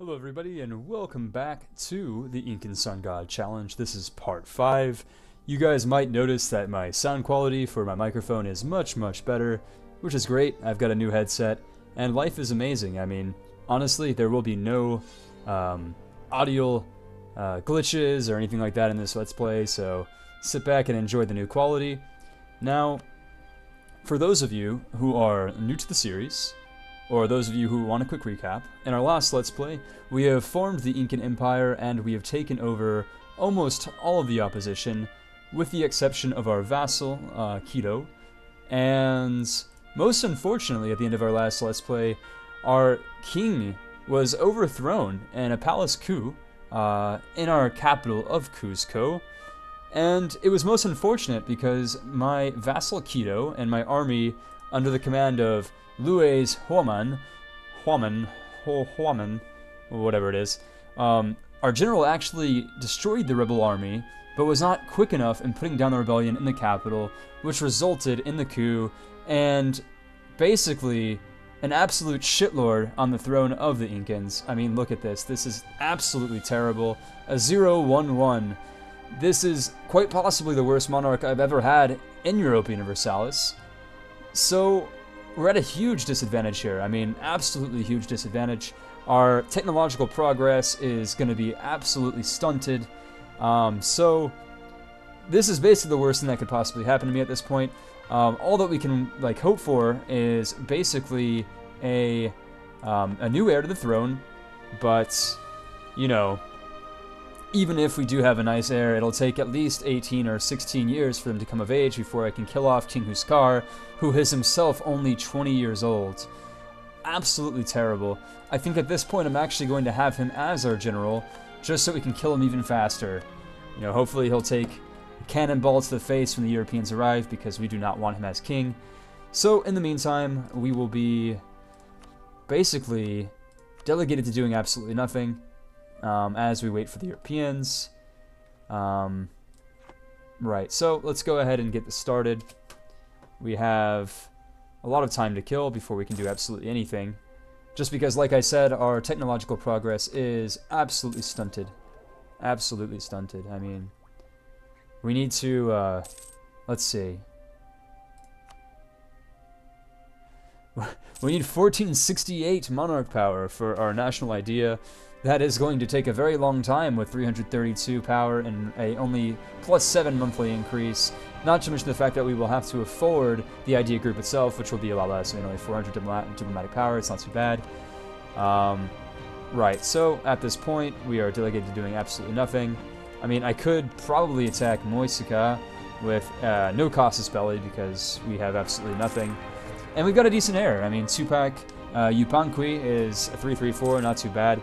Hello everybody and welcome back to the Incan Sun God Challenge. This is part 5. You guys might notice that my sound quality for my microphone is much better, which is great. I've got a new headset and life is amazing. I mean, honestly, there will be no audio glitches or anything like that in this Let's Play, so sit back and enjoy the new quality. Now, for those of you who are new to the series, or those of you who want a quick recap, in our last Let's Play, we have formed the Incan Empire and we have taken over almost all of the opposition, with the exception of our vassal, Quito. And most unfortunately, at the end of our last Let's Play, our king was overthrown in a palace coup in our capital of Cuzco. And it was most unfortunate because my vassal Quito and my army, under the command of Luis Huaman, whatever it is, our general actually destroyed the rebel army, but was not quick enough in putting down the rebellion in the capital, which resulted in the coup, and basically an absolute shitlord on the throne of the Incans. I mean, look at this. This is absolutely terrible. A 0-1-1. This is quite possibly the worst monarch I've ever had in Europa Universalis. So we're at a huge disadvantage here. I mean, absolutely huge disadvantage. Our technological progress is going to be absolutely stunted. So this is basically the worst thing that could possibly happen to me at this point. All that we can hope for is basically a new heir to the throne. But you know, even if we do have a nice heir, it'll take at least 18 or 16 years for them to come of age before I can kill off King Huskar, who is himself only 20 years old. Absolutely terrible. I think at this point I'm actually going to have him as our general, just so we can kill him even faster. You know, hopefully he'll take a cannonball to the face when the Europeans arrive, because we do not want him as king. So in the meantime, we will be basically delegated to doing absolutely nothing. As we wait for the Europeans. Right, so let's go ahead and get this started. We have a lot of time to kill before we can do absolutely anything. Just because, like I said, our technological progress is absolutely stunted. Absolutely stunted. I mean, we need to, let's see. We need 1468 monarch power for our national idea. That is going to take a very long time with 332 power and a only +7 monthly increase. Not to mention the fact that we will have to afford the idea group itself, which will be a lot less. I mean, only 400 diplomatic power. It's not too bad. Right, so at this point, we are delegated to doing absolutely nothing. I mean, I could probably attack Moisica with no casus belli because we have absolutely nothing. And we've got a decent heir. I mean, Tupac Yupanqui is a 334, not too bad.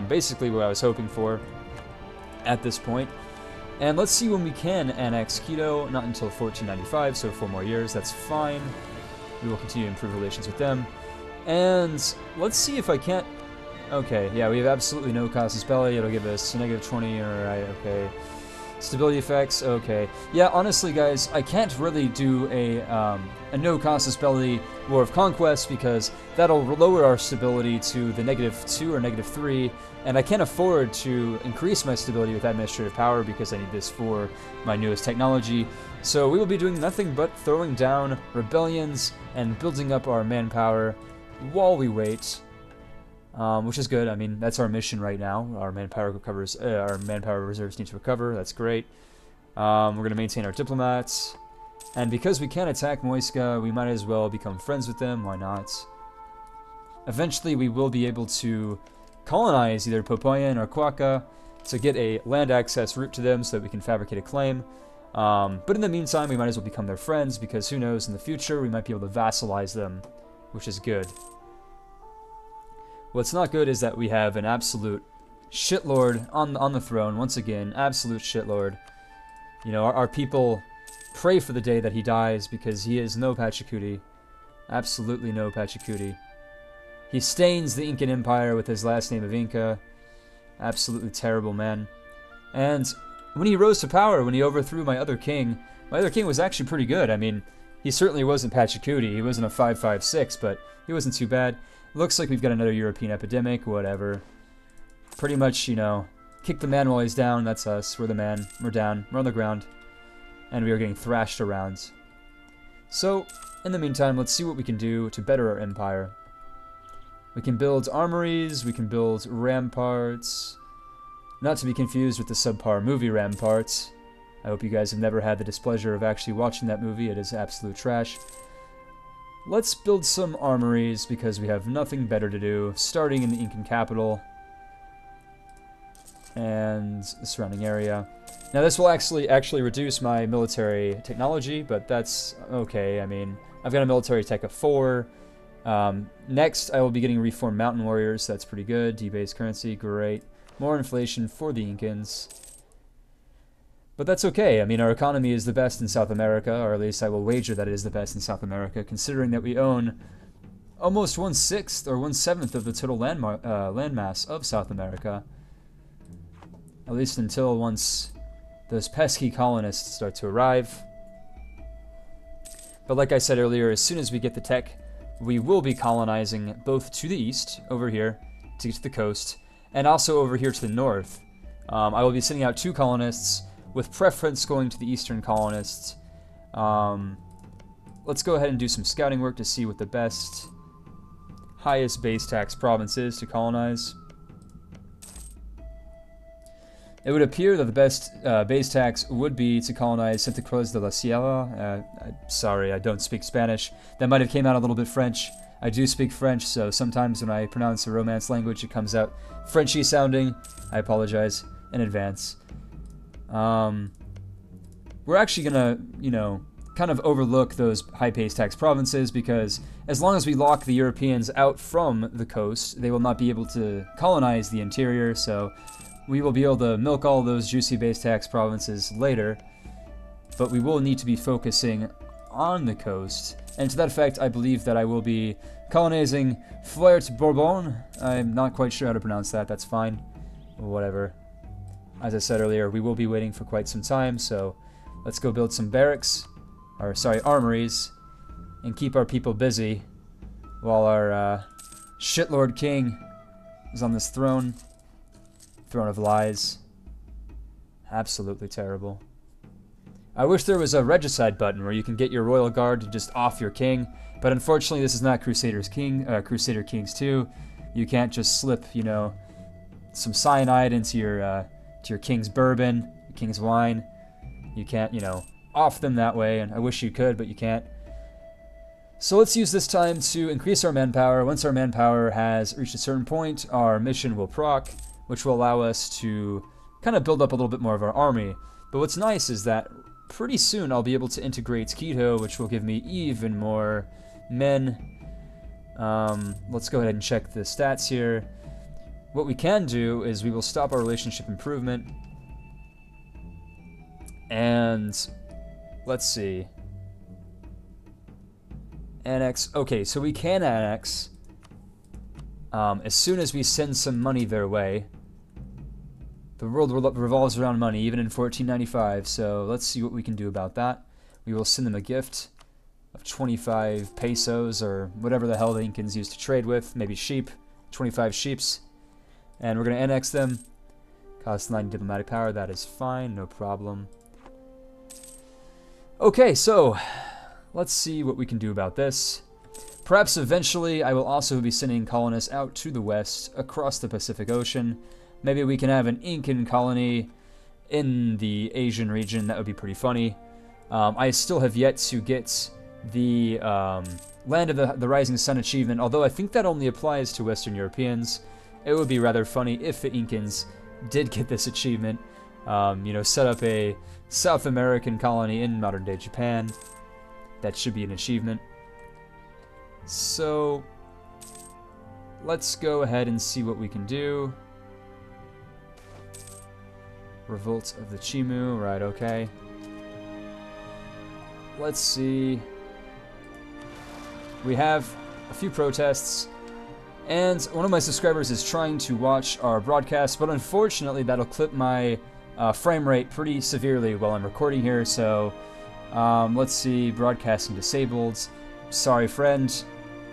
Basically what I was hoping for at this point. And let's see when we can annex Quito. Not until 1495, so 4 more years. That's fine. We will continue to improve relations with them. And let's see if I can't... Okay, yeah, we have absolutely no casus belli. It'll give us a -20, alright, okay. Stability effects, okay. Yeah, honestly, guys, I can't really do a no casus belli War of Conquest because that'll lower our stability to the -2 or -3, and I can't afford to increase my stability with administrative power because I need this for my newest technology. So we will be doing nothing but throwing down rebellions and building up our manpower while we wait. Which is good. I mean, that's our mission right now. Our manpower reserves need to recover. That's great. We're going to maintain our diplomats. And because we can't attack Moisca, we might as well become friends with them. Why not? Eventually, we will be able to colonize either Popayan or Cuaca to get a land access route to them so that we can fabricate a claim. But in the meantime, we might as well become their friends because who knows, in the future, we might be able to vassalize them, which is good. What's not good is that we have an absolute shitlord on the throne, once again, absolute shitlord. You know, our people pray for the day that he dies because he is no Pachacuti. Absolutely no Pachacuti. He stains the Incan Empire with his last name of Inca. Absolutely terrible man. And when he rose to power, when he overthrew my other king was actually pretty good. I mean, he certainly wasn't Pachacuti. He wasn't a 556, but he wasn't too bad. Looks like we've got another European epidemic, whatever. pretty much, you know, kick the man while he's down. That's us. We're the man. We're down. We're on the ground. And we are getting thrashed around. So, in the meantime, let's see what we can do to better our empire. We can build armories. We can build ramparts. Not to be confused with the subpar movie Ramparts. I hope you guys have never had the displeasure of actually watching that movie. It is absolute trash. Let's build some armories because we have nothing better to do, starting in the Incan capital and the surrounding area. Now this will actually reduce my military technology, but that's okay. I mean, I've got a military tech of 4. Next, I will be getting reformed mountain warriors. That's pretty good. Debased currency, great. More inflation for the Incans. But that's okay. I mean, our economy is the best in South America, or at least I will wager that it is the best in South America, considering that we own almost 1/6 or 1/7 of the total landmass of South America. At least until once those pesky colonists start to arrive. But like I said earlier, as soon as we get the tech, we will be colonizing both to the east, over here, to get to the coast, and also over here to the north. I will be sending out 2 colonists, with preference going to the eastern colonists. Let's go ahead and do some scouting work to see what the best, highest base tax province is to colonize. It would appear that the best base tax would be to colonize Santa Cruz de la Sierra. Sorry, I don't speak Spanish. That might have came out a little bit French. I do speak French, so sometimes when I pronounce a Romance language, it comes out Frenchy sounding. I apologize in advance. We're actually gonna, you know, kind of overlook those high base tax provinces because as long as we lock the Europeans out from the coast, they will not be able to colonize the interior, so we will be able to milk all those juicy base tax provinces later, but we will need to be focusing on the coast. And to that effect, I believe that I will be colonizing Fort-Bourbon. I'm not quite sure how to pronounce that. That's fine. Whatever. As I said earlier, we will be waiting for quite some time, so let's go build some barracks, or sorry, armories, and keep our people busy while our shitlord king is on this throne. Throne of lies. Absolutely terrible. I wish there was a regicide button where you can get your royal guard to just off your king, but unfortunately this is not Crusader Kings 2. You can't just slip, you know, some cyanide into your king's bourbon, your king's wine. You can't, you know, off them that way, and I wish you could, but you can't. So let's use this time to increase our manpower. Once our manpower has reached a certain point, our mission will proc, which will allow us to kind of build up a little bit more of our army. But what's nice is that pretty soon I'll be able to integrate Quito, which will give me even more men. Let's go ahead and check the stats here. What we can do is we will stop our relationship improvement. And let's see. Annex. Okay, so we can annex as soon as we send some money their way. The world revolves around money, even in 1495, so let's see what we can do about that. We will send them a gift of 25 pesos, or whatever the hell the Incans used to trade with, maybe sheep, 25 sheeps. And we're going to annex them. Cost 9 diplomatic power, that is fine, no problem. Okay, so let's see what we can do about this. Perhaps eventually I will also be sending colonists out to the west, across the Pacific Ocean. Maybe we can have an Incan colony in the Asian region. That would be pretty funny. I still have yet to get the Land of the Rising Sun achievement, although I think that only applies to Western Europeans. It would be rather funny if the Incans did get this achievement. You know, set up a South American colony in modern-day Japan. That should be an achievement. So, let's go ahead and see what we can do. Revolt of the Chimu, right, okay. Let's see. We have a few protests, and one of my subscribers is trying to watch our broadcast, but unfortunately that'll clip my frame rate pretty severely while I'm recording here, so let's see, broadcasting disabled. Sorry, friend.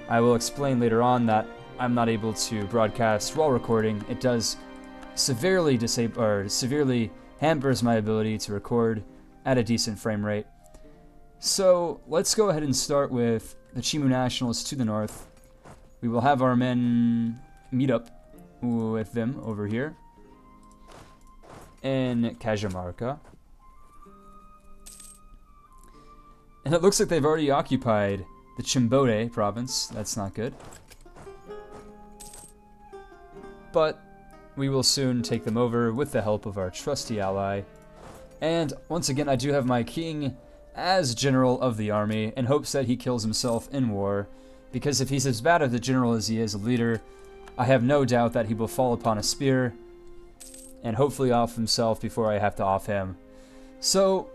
I will explain later on that I'm not able to broadcast while recording. It does severely severely hampers my ability to record at a decent frame rate. So let's go ahead and start with the Chimu Nationals to the north. We will have our men meet up with them over here in Cajamarca. And it looks like they've already occupied the Chimbote province. That's not good. But we will soon take them over with the help of our trusty ally. And once again, I do have my king as general of the army in hopes that he kills himself in war. Because if he's as bad of a general as he is a leader, I have no doubt that he will fall upon a spear and hopefully off himself before I have to off him. So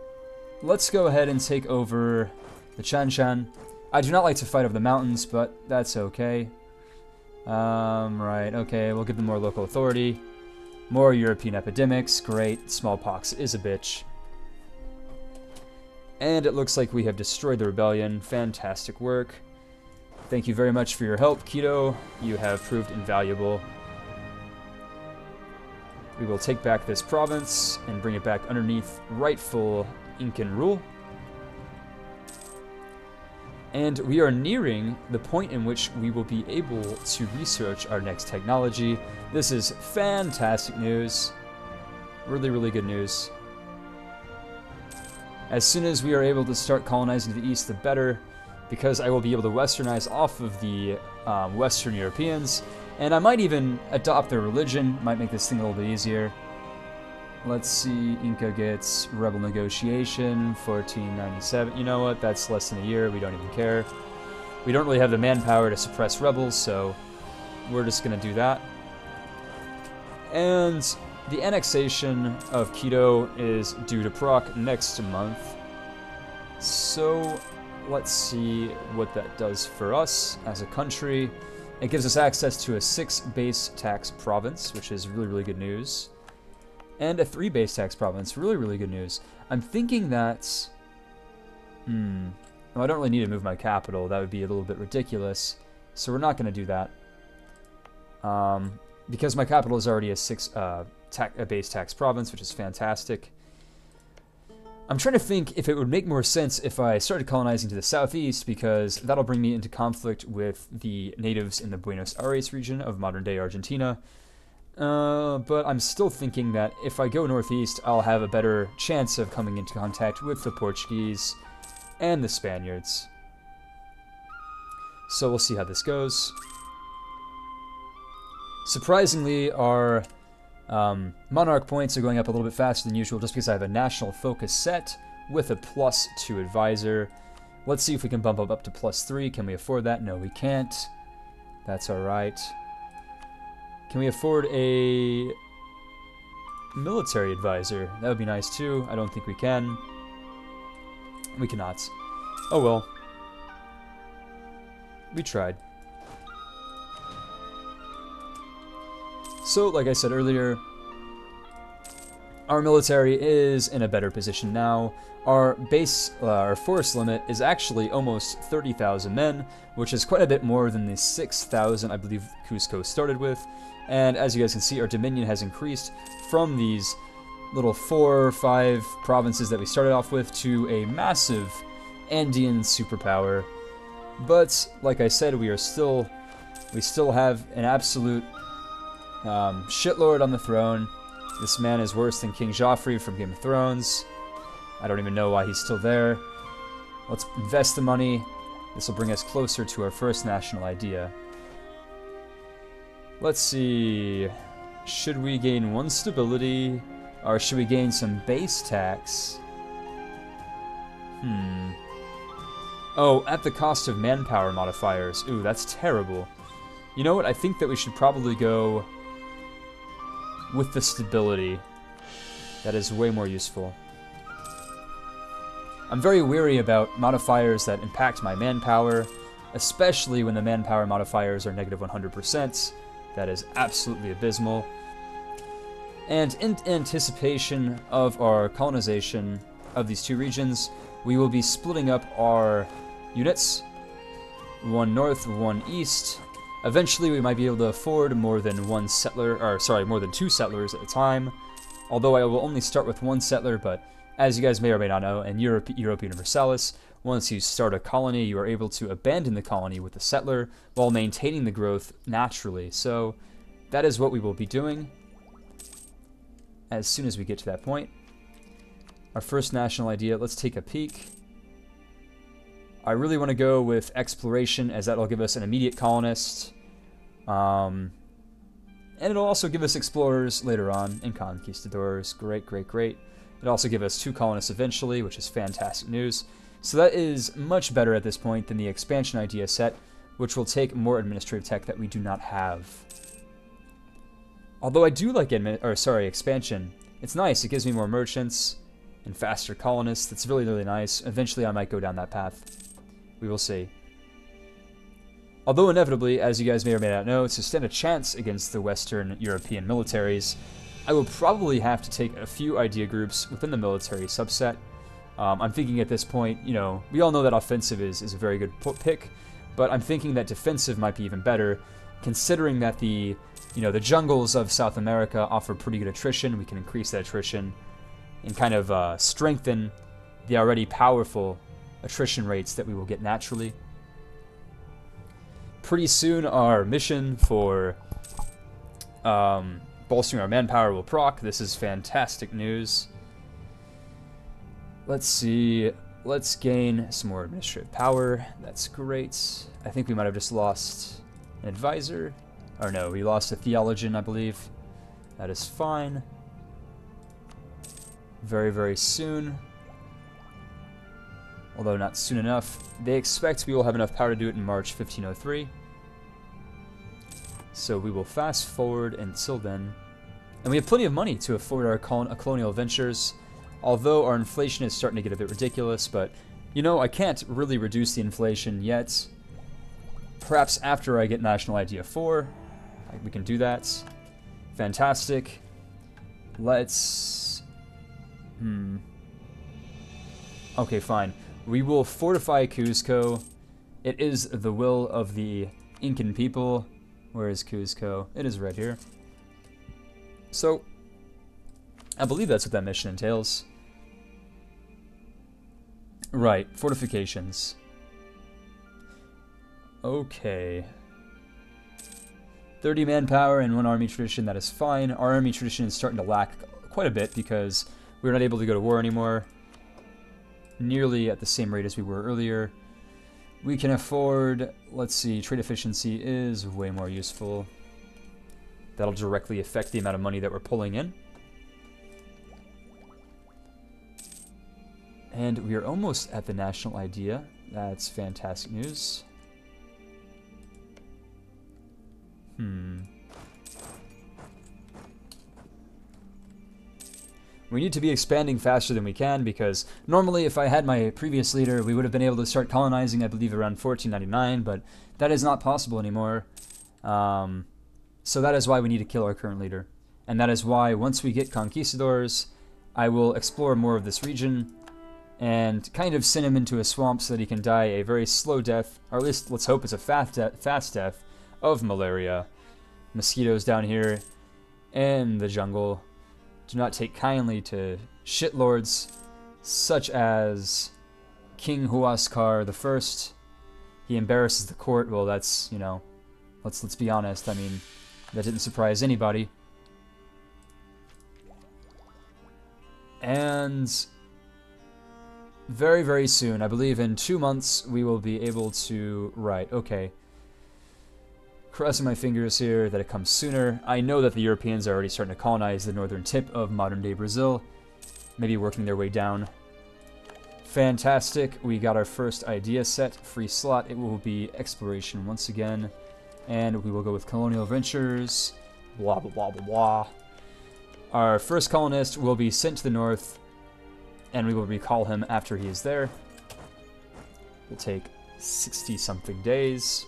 let's go ahead and take over the Chanshan. I do not like to fight over the mountains, but that's okay. Right, okay, we'll give them more local authority. More European epidemics, great. Smallpox is a bitch. And it looks like we have destroyed the rebellion. Fantastic work. Thank you very much for your help, Quito. You have proved invaluable. We will take back this province and bring it back underneath rightful Incan rule. And we are nearing the point in which we will be able to research our next technology. This is fantastic news. Really, really good news. As soon as we are able to start colonizing the east, the better, because I will be able to westernize off of the Western Europeans, and I might even adopt their religion. Might make this thing a little bit easier. Let's see, Inca gets rebel negotiation, 1497. You know what, that's less than a year, we don't even care. We don't really have the manpower to suppress rebels, so we're just going to do that. And the annexation of Quito is due to proc next month. So let's see what that does for us as a country. It gives us access to a 6 base tax province, which is really, really good news. And a 3 base tax province, really, really good news. I'm thinking that... well, I don't really need to move my capital. That would be a little bit ridiculous. So we're not going to do that. Because my capital is already a base tax province, which is fantastic. I'm trying to think if it would make more sense if I started colonizing to the southeast, because that'll bring me into conflict with the natives in the Buenos Aires region of modern-day Argentina. But I'm still thinking that if I go northeast, I'll have a better chance of coming into contact with the Portuguese and the Spaniards. So we'll see how this goes. Surprisingly, our monarch points are going up a little bit faster than usual just because I have a national focus set with a +2 advisor. Let's see if we can bump up to +3. Can we afford that? No, we can't. That's alright. Can we afford a military advisor? That would be nice too. I don't think we can. We cannot. Oh well. We tried. So, like I said earlier, our military is in a better position now. Our force limit is actually almost 30,000 men, which is quite a bit more than the 6,000 I believe Cusco started with. And as you guys can see, our dominion has increased from these little 4 or 5 provinces that we started off with to a massive Andean superpower. But like I said, we still have an absolute shitlord on the throne. This man is worse than King Joffrey from Game of Thrones. I don't even know why he's still there. Let's invest the money. This will bring us closer to our first national idea. Let's see. Should we gain 1 stability? Or should we gain some base tax? Oh, at the cost of manpower modifiers. Ooh, that's terrible. You know what? I think that we should probably go with the stability. That is way more useful. I'm very weary about modifiers that impact my manpower, especially when the manpower modifiers are negative 100%. That is absolutely abysmal. And in anticipation of our colonization of these 2 regions, we will be splitting up our units. 1 north, 1 east. Eventually, we might be able to afford more than one settler, or sorry, more than 2 settlers at a time. Although I will only start with 1 settler, but as you guys may or may not know, in Europa Universalis, once you start a colony, you are able to abandon the colony with a settler while maintaining the growth naturally. So that is what we will be doing as soon as we get to that point. Our first national idea, let's take a peek. I really want to go with exploration, as that'll give us an immediate colonist. And it'll also give us explorers later on and conquistadors. Great, great, great. It'll also give us 2 colonists eventually, which is fantastic news. So that is much better at this point than the expansion idea set, which will take more administrative tech that we do not have. Although I do like expansion. It's nice. It gives me more merchants and faster colonists. It's really, really nice. Eventually, I might go down that path. We will see. Although inevitably, as you guys may or may not know, to stand a chance against the Western European militaries, I will probably have to take a few idea groups within the military subset. I'm thinking at this point, you know, we all know that offensive is a very good pick, but I'm thinking that defensive might be even better, considering that the jungles of South America offer pretty good attrition. We can increase that attrition and kind of strengthen the already powerful attrition rates that we will get naturally. Pretty soon, our mission for bolstering our manpower will proc. This is fantastic news. Let's see. Let's gain some more administrative power. That's great. I think we might have just lost an advisor. Or no, we lost a theologian, I believe. That is fine. Very, very soon. Although not soon enough. They expect we will have enough power to do it in March 1503. So we will fast forward until then. And we have plenty of money to afford our colonial ventures. Although our inflation is starting to get a bit ridiculous, but, you know, I can't really reduce the inflation yet. Perhaps after I get National Idea 4, we can do that. Fantastic. Let's... Okay, fine. We will fortify Cuzco. It is the will of the Incan people. Where is Cuzco? It is right here. So, I believe that's what that mission entails. Right, fortifications. Okay. 30 manpower and 1 army tradition, that is fine. Our army tradition is starting to lack quite a bit because we're not able to go to war anymore. Nearly at the same rate as we were earlier. We can afford, let's see, trade efficiency is way more useful. That'll directly affect the amount of money that we're pulling in. And we are almost at the national idea. That's fantastic news. We need to be expanding faster than we can because normally if I had my previous leader, we would have been able to start colonizing, I believe, around 1499, but that is not possible anymore. So that is why we need to kill our current leader. And that is why once we get conquistadors, I will explore more of this region and kind of send him into a swamp so that he can die a very slow death, or at least let's hope it's a fast death of malaria. Mosquitoes down here in the jungle do not take kindly to shitlords such as King Huascar I. He embarrasses the court. Well, that's, you know, let's be honest. I mean, that didn't surprise anybody. And very, very soon, I believe in 2 months, we will be able to... Right, okay. Crossing my fingers here that it comes sooner. I know that the Europeans are already starting to colonize the northern tip of modern-day Brazil. Maybe working their way down. Fantastic. We got our first idea set. Free slot. It will be exploration once again. And we will go with colonial ventures. Blah, blah, blah, blah, blah. Our first colonist will be sent to the north. And we will recall him after he is there. It will take 60-something days.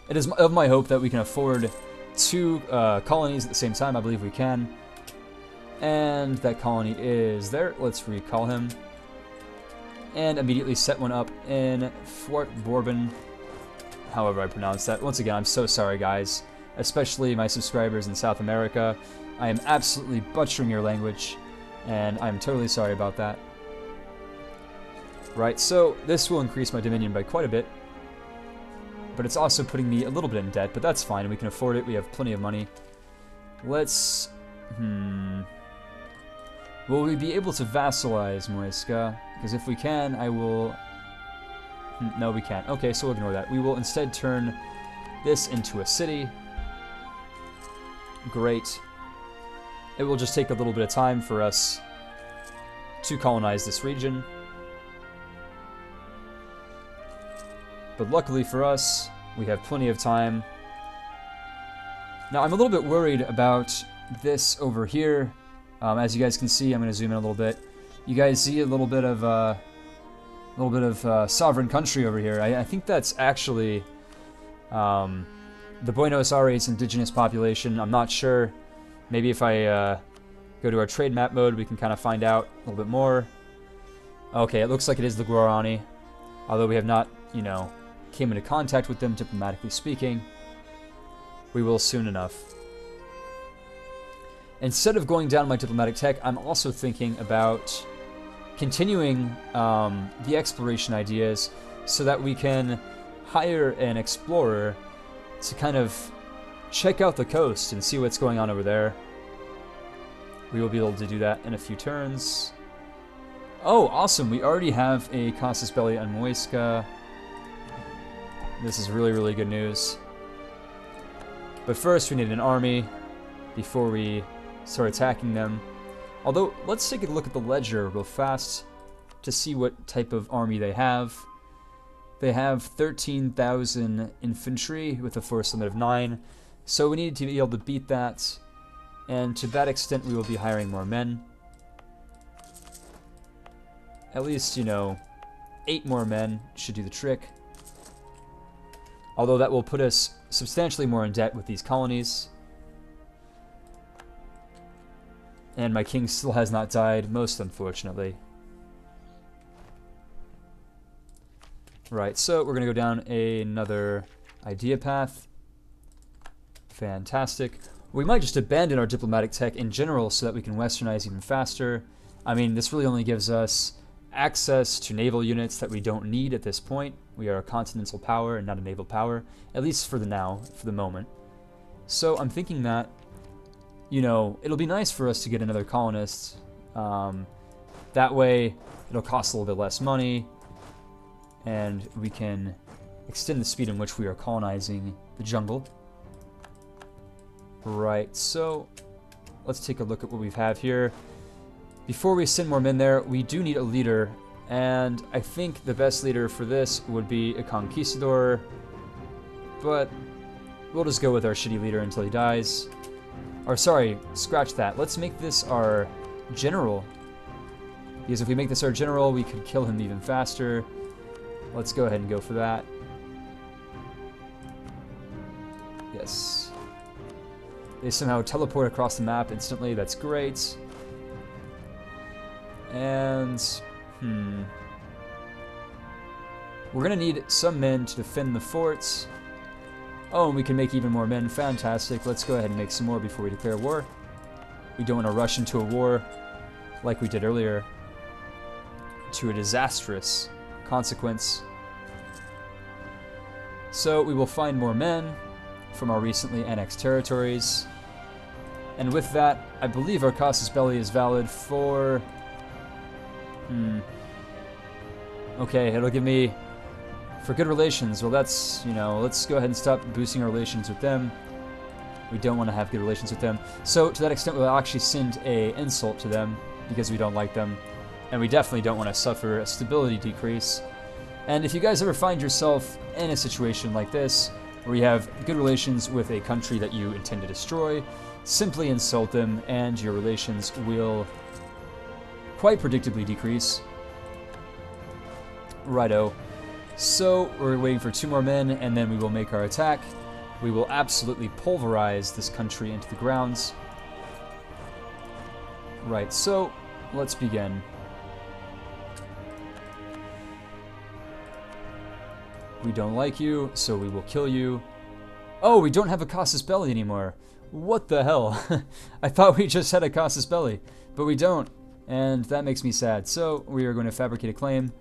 It is of my hope that we can afford 2 colonies at the same time. I believe we can. And that colony is there. Let's recall him. And immediately set one up in Fort Bourbon. however I pronounce that. Once again, I'm so sorry, guys, especially my subscribers in South America. I am absolutely butchering your language, and I'm totally sorry about that. Right, so this will increase my dominion by quite a bit, but it's also putting me a little bit in debt, but that's fine. We can afford it. We have plenty of money. Let's... Will we be able to vassalize Muisca? Because if we can, I will... No, we can't. Okay, so we'll ignore that. We will instead turn this into a city. Great. It will just take a little bit of time for us to colonize this region. But luckily for us, we have plenty of time. Now, I'm a little bit worried about this over here. As you guys can see, I'm going to zoom in a little bit. You guys see a little bit of sovereign country over here. I think that's actually the Buenos Aires indigenous population. I'm not sure. Maybe if I go to our trade map mode, we can kind of find out a little bit more. Okay, it looks like it is the Guarani, although we have not, you know, came into contact with them diplomatically speaking. We will soon enough. Instead of going down my diplomatic tech, I'm also thinking about continuing the exploration ideas so that we can hire an explorer to kind of check out the coast and see what's going on over there. We will be able to do that in a few turns. Oh, awesome. We already have a Casus Belli on Muisca. This is really, really good news. But first, we need an army before we start attacking them. Although, let's take a look at the ledger real fast to see what type of army they have. They have 13,000 infantry with a force limit of 9. So we need to be able to beat that. And to that extent, we will be hiring more men. At least, you know, 8 more men should do the trick. Although that will put us substantially more in debt with these colonies. And my king still has not died, most unfortunately. Right, so we're going to go down another idea path. Fantastic. We might just abandon our diplomatic tech in general so that we can westernize even faster. I mean, this really only gives us access to naval units that we don't need at this point. We are a continental power and not a naval power, at least for the now, for the moment. So I'm thinking that, you know, it'll be nice for us to get another colonist. That way, it'll cost a little bit less money, and we can extend the speed in which we are colonizing the jungle. Right, so let's take a look at what we have here. Before we send more men there, we do need a leader, and I think the best leader for this would be a conquistador, but we'll just go with our shitty leader until he dies. Or sorry, scratch that. Let's make this our general, because if we make this our general, we could kill him even faster. Let's go ahead and go for that. Yes. They somehow teleport across the map instantly. That's great. And, we're going to need some men to defend the forts. Oh, and we can make even more men. Fantastic. Let's go ahead and make some more before we declare war. We don't want to rush into a war like we did earlier to a disastrous consequence. So we will find more men from our recently annexed territories. And with that, I believe our Casus Belli is valid for... Okay, it'll give me... For good relations, well that's, you know, let's go ahead and stop boosting our relations with them. We don't want to have good relations with them. So, to that extent, we'll actually send a insult to them, because we don't like them. And we definitely don't want to suffer a stability decrease. And if you guys ever find yourself in a situation like this, where you have good relations with a country that you intend to destroy, simply insult them, and your relations will quite predictably decrease. Righto. So, we're waiting for 2 more men, and then we will make our attack. We will absolutely pulverize this country into the grounds. Right, so, let's begin. We don't like you, so we will kill you. Oh, we don't have a casus belli anymore. What the hell? I thought we just had a casus belli, but we don't, and that makes me sad. So we are going to fabricate a claim.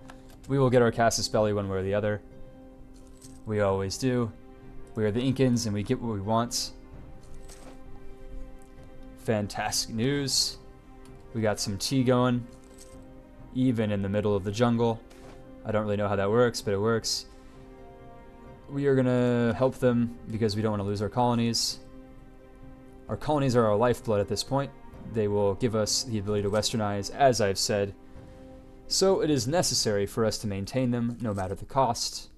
We will get our casus belli one way or the other. We always do. We are the Incans, and we get what we want. Fantastic news. We got some tea going, even in the middle of the jungle. I don't really know how that works, but it works. We are going to help them because we don't want to lose our colonies. Our colonies are our lifeblood at this point. They will give us the ability to westernize, as I've said. So it is necessary for us to maintain them, no matter the cost.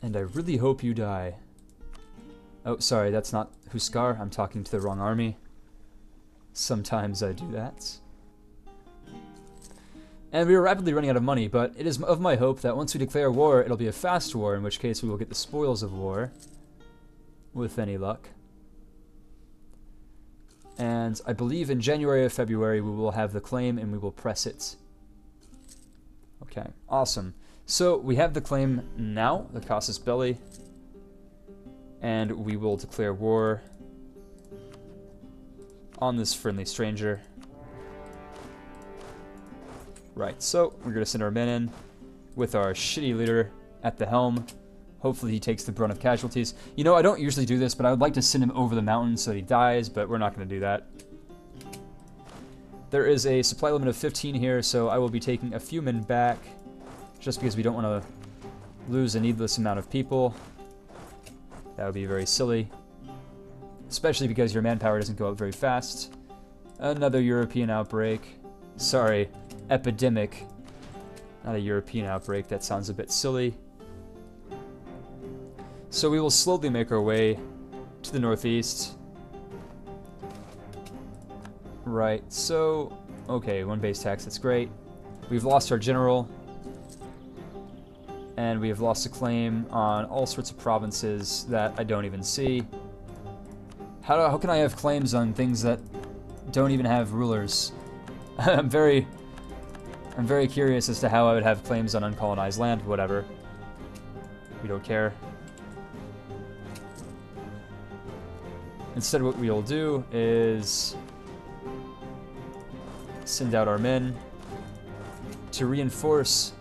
And I really hope you die. Oh, sorry, that's not Huskar. I'm talking to the wrong army. Sometimes I do that. And we are rapidly running out of money, but it is of my hope that once we declare war, it'll be a fast war, in which case we will get the spoils of war, with any luck. And I believe in January or February we will have the claim and we will press it. Okay, awesome. So we have the claim now, the casus belli, and we will declare war on this friendly stranger. Right, so we're going to send our men in with our shitty leader at the helm. Hopefully he takes the brunt of casualties. You know, I don't usually do this, but I would like to send him over the mountain so that he dies, but we're not going to do that. There is a supply limit of 15 here, so I will be taking a few men back, just because we don't want to lose a needless amount of people. That would be very silly, especially because your manpower doesn't go up very fast. Another European outbreak. Sorry, epidemic. Not a European outbreak, that sounds a bit silly. So we will slowly make our way to the northeast. Right, so, okay, one base tax, that's great. We've lost our general. And we have lost a claim on all sorts of provinces that I don't even see. How can I have claims on things that don't even have rulers? I'm very curious as to how I would have claims on uncolonized land, whatever. We don't care. Instead, what we'll do is send out our men to reinforce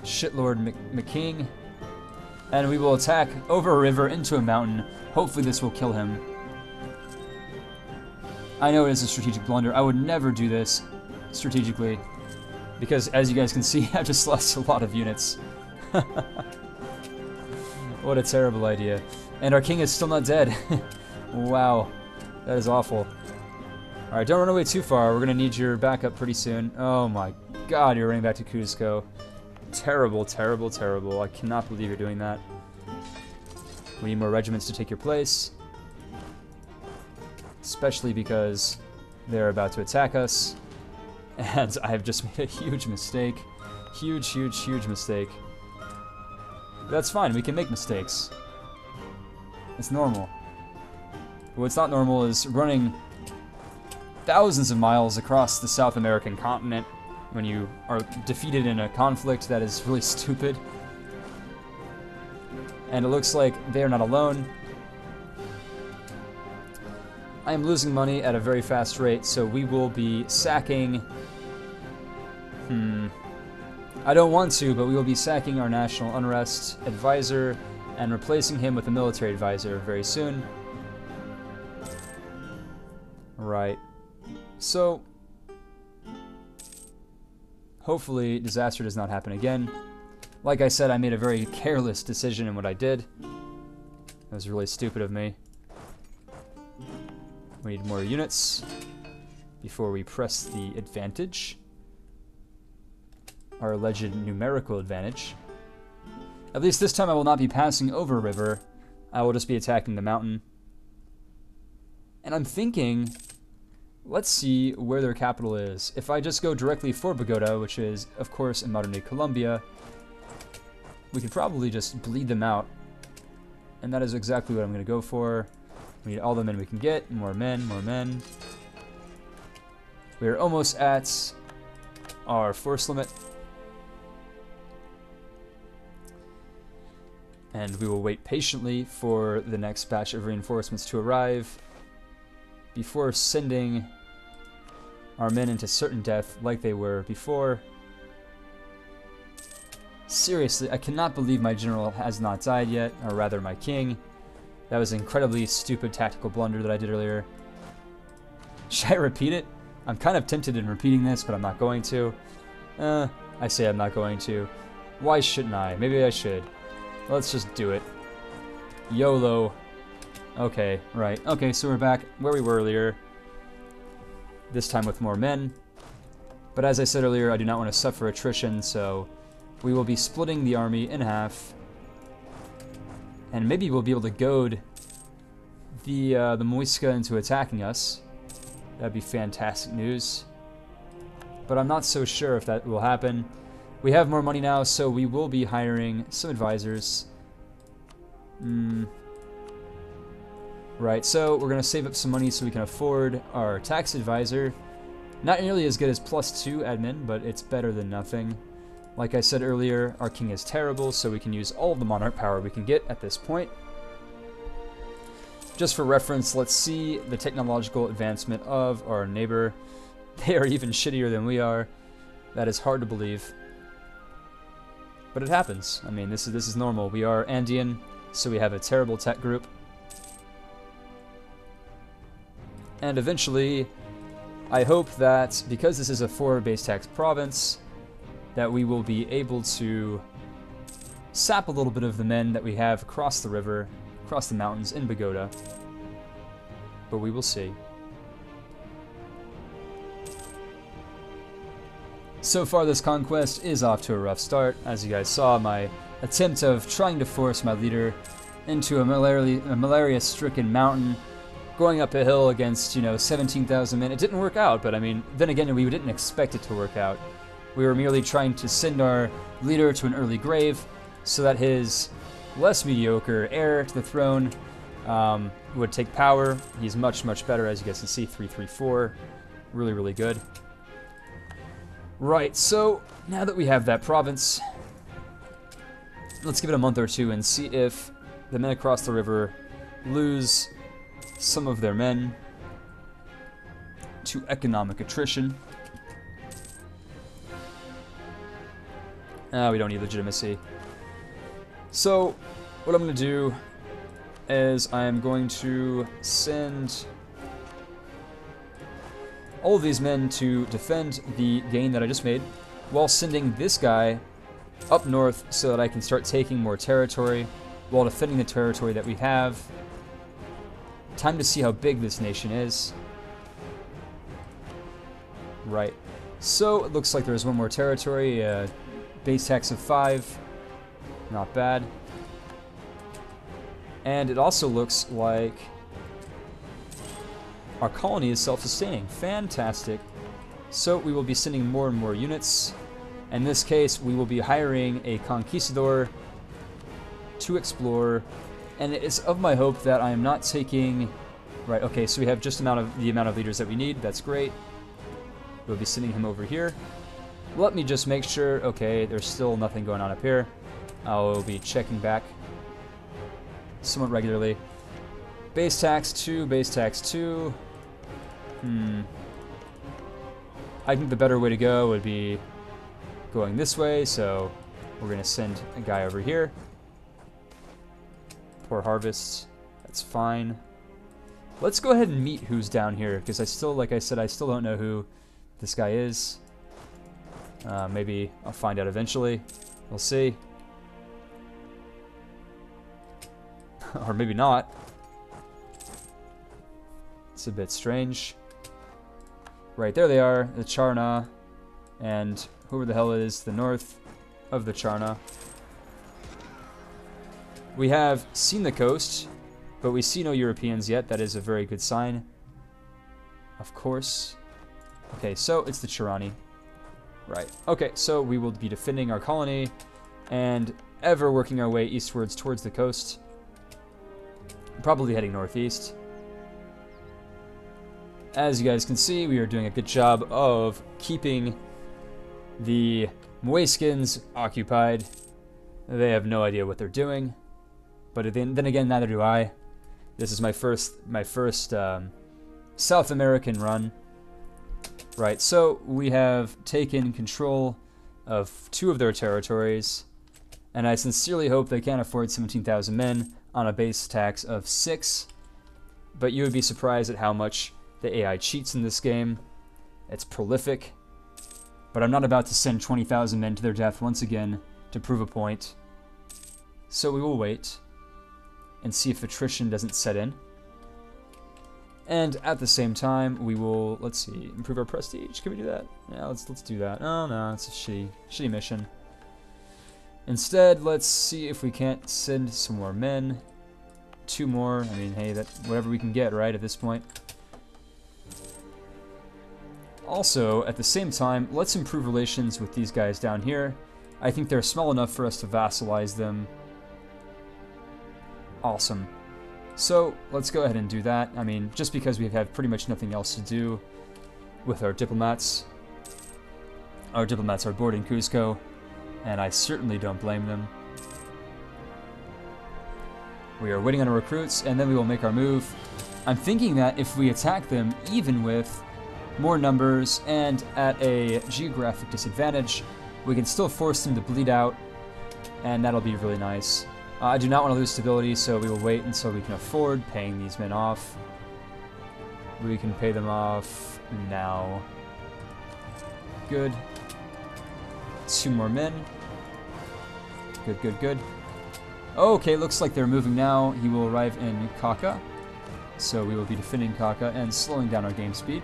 Shitlord McKing, and we will attack over a river into a mountain. Hopefully this will kill him. I know it is a strategic blunder. I would never do this strategically, because as you guys can see, I just lost a lot of units. What a terrible idea. And our king is still not dead. Wow, that is awful. Alright, don't run away too far. We're going to need your backup pretty soon. Oh my god, you're running back to Cusco. Terrible, terrible, terrible. I cannot believe you're doing that. We need more regiments to take your place. Especially because they're about to attack us. And I have just made a huge mistake. Huge, huge, huge mistake. That's fine, we can make mistakes. It's normal. But what's not normal is running thousands of miles across the South American continent when you are defeated in a conflict that is really stupid. And it looks like they are not alone. I am losing money at a very fast rate, so we will be sacking... I don't want to, but we will be sacking our national unrest advisor and replacing him with a military advisor very soon. Right. So, hopefully disaster does not happen again. Like I said, I made a very careless decision in what I did. That was really stupid of me. We need more units before we press the advantage. Our alleged numerical advantage. At least this time I will not be passing over a river. I will just be attacking the mountain. And I'm thinking, let's see where their capital is. If I just go directly for Bogota, which is, of course, in modern-day Colombia, we could probably just bleed them out. And that is exactly what I'm going to go for. We need all the men we can get. More men, more men. We are almost at our force limit. And we will wait patiently for the next batch of reinforcements to arrive before sending our men into certain death like they were before. Seriously, I cannot believe my general has not died yet, or rather my king. That was an incredibly stupid tactical blunder that I did earlier. Should I repeat it? I'm kind of tempted in repeating this, but I'm not going to. I say I'm not going to. Why shouldn't I? Maybe I should. Let's just do it. YOLO. Okay, right. Okay, so we're back where we were earlier. This time with more men. But as I said earlier, I do not want to suffer attrition, so we will be splitting the army in half. And maybe we'll be able to goad the Muisca into attacking us. That'd be fantastic news. But I'm not so sure if that will happen. We have more money now, so we will be hiring some advisors. Right, so we're going to save up some money so we can afford our tax advisor. Not nearly as good as +2 admin, but it's better than nothing. Like I said earlier, our king is terrible, so we can use all of the monarch power we can get at this point. Just for reference, let's see the technological advancement of our neighbor. They are even shittier than we are. That is hard to believe. But it happens. I mean, this is normal. We are Andean, so we have a terrible tech group. And eventually, I hope that because this is a 4 base tax province, that we will be able to sap a little bit of the men that we have across the river, across the mountains in Bogota. But we will see. So far, this conquest is off to a rough start. As you guys saw, my attempt of trying to force my leader into a malaria-stricken mountain, going up a hill against, 17,000 men. It didn't work out, but I mean, then again, we didn't expect it to work out. We were merely trying to send our leader to an early grave so that his less mediocre heir to the throne would take power. He's much, much better, as you guys can see, 334. Really, really good. Right, so now that we have that province, let's give it a month or two and see if the men across the river lose some of their men to economic attrition. We don't need legitimacy. So, what I'm going to do is I'm going to send all of these men to defend the gain that I just made, while sending this guy up north so that I can start taking more territory while defending the territory that we have. Time to see how big this nation is. Right. So, it looks like there's one more territory. Base tax of 5. Not bad. And it also looks like our colony is self-sustaining. Fantastic. So we will be sending more and more units. In this case, we will be hiring a conquistador to explore. And it is of my hope that I am not taking... Right, okay, so we have just the amount of leaders that we need. That's great. We'll be sending him over here. Let me just make sure... Okay, there's still nothing going on up here. I'll be checking back somewhat regularly. Base tax 2, base tax 2. I think the better way to go would be going this way, so we're going to send a guy over here. Poor harvests. That's fine. Let's go ahead and meet who's down here, because I still, like I said, I still don't know who this guy is. Maybe I'll find out eventually. We'll see. Or maybe not. It's a bit strange. Right, there they are, the Charna, and whoever the hell it is, the north of the Charna. We have seen the coast, but we see no Europeans yet. That is a very good sign. Of course. Okay, so it's the Chirani. Right. Okay, so we will be defending our colony and ever working our way eastwards towards the coast. Probably heading northeast. As you guys can see, we are doing a good job of keeping the Muiscans occupied. They have no idea what they're doing. But then again, neither do I. This is my first South American run. Right, so we have taken control of 2 of their territories, and I sincerely hope they can't afford 17,000 men on a base tax of 6. But you would be surprised at how much the AI cheats in this game. It's prolific. But I'm not about to send 20,000 men to their death once again to prove a point. So we will wait and see if attrition doesn't set in. And at the same time, we will, let's see, improve our prestige. Can we do that? Yeah, let's do that. Oh no, it's a shitty mission. Instead, let's see if we can't send some more men. 2 more. I mean, hey, that whatever we can get, right, at this point. Also, at the same time, let's improve relations with these guys down here. I think they're small enough for us to vassalize them. Awesome. So, let's go ahead and do that. I mean, just because we have pretty much nothing else to do with our diplomats. Our diplomats are bored in Cusco, and I certainly don't blame them. We are waiting on our recruits, and then we will make our move. I'm thinking that if we attack them, even with more numbers and at a geographic disadvantage, we can still force them to bleed out, and that'll be really nice. I do not want to lose stability, so we will wait until we can afford paying these men off. We can pay them off now. Good. 2 more men. Good, good, good. Okay, looks like they're moving now. He will arrive in Kaka. So we will be defending Kaka and slowing down our game speed.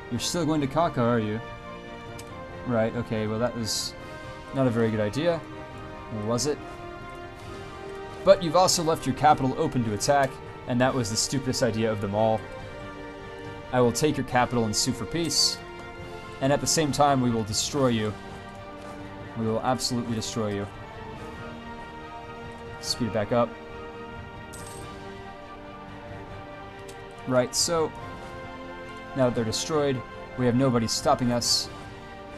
You're still going to Kaka, are you? Right, okay, well that was not a very good idea. Was it? But you've also left your capital open to attack, and that was the stupidest idea of them all. I will take your capital and sue for peace, and at the same time we will destroy you. We will absolutely destroy you. Speed it back up. Right, so now that they're destroyed, we have nobody stopping us.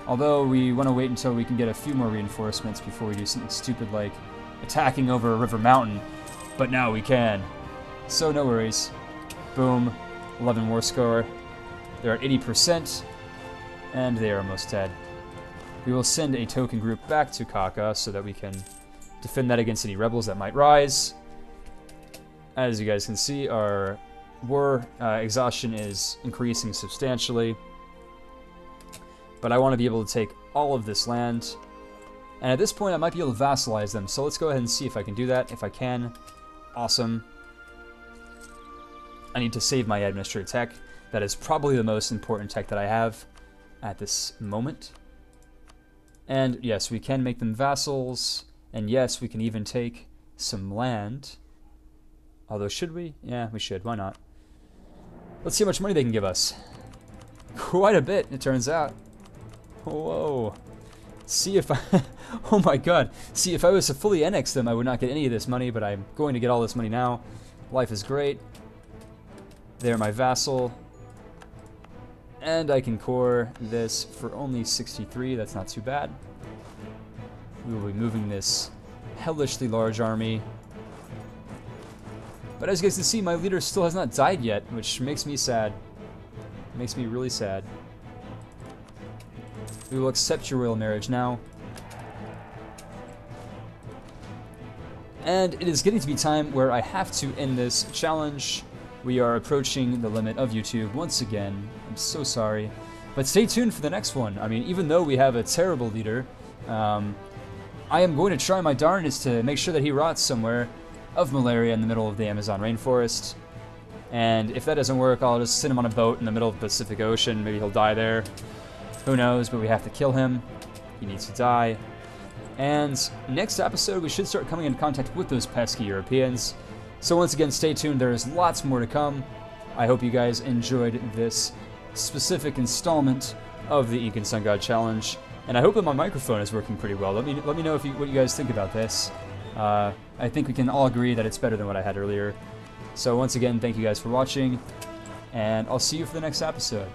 Although we want to wait until we can get a few more reinforcements before we do something stupid like attacking over a river mountain. But now we can. So no worries. Boom. 11 war score. They're at 80%. And they are almost dead. We will send a token group back to Kaka so that we can defend that against any rebels that might rise. As you guys can see, our war exhaustion is increasing substantially. But I want to be able to take all of this land. And at this point, I might be able to vassalize them. So let's go ahead and see if I can do that. If I can, awesome. I need to save my administrative tech. That is probably the most important tech that I have at this moment. And yes, we can make them vassals. And yes, we can even take some land. Although, should we? Yeah, we should. Why not? Let's see how much money they can give us. Quite a bit, it turns out. Whoa. See if I... oh my god. See, if I was to fully annex them, I would not get any of this money, but I'm going to get all this money now. Life is great. They're my vassal. And I can core this for only 63. That's not too bad. We will be moving this hellishly large army. But as you guys can see, my leader still has not died yet, which makes me sad. Makes me really sad. We will accept your royal marriage now. And it is getting to be time where I have to end this challenge. We are approaching the limit of YouTube once again. I'm so sorry. But stay tuned for the next one. I mean, even though we have a terrible leader, I am going to try my darndest to make sure that he rots somewhere of malaria in the middle of the Amazon rainforest. And if that doesn't work, I'll just send him on a boat in the middle of the Pacific Ocean. Maybe he'll die there. Who knows, but we have to kill him. He needs to die. And next episode, we should start coming in contact with those pesky Europeans. So once again, stay tuned. There's lots more to come. I hope you guys enjoyed this specific installment of the Incan Sun God Challenge. And I hope that my microphone is working pretty well. Let me know what you guys think about this. I think we can all agree that it's better than what I had earlier. So once again, thank you guys for watching. And I'll see you for the next episode.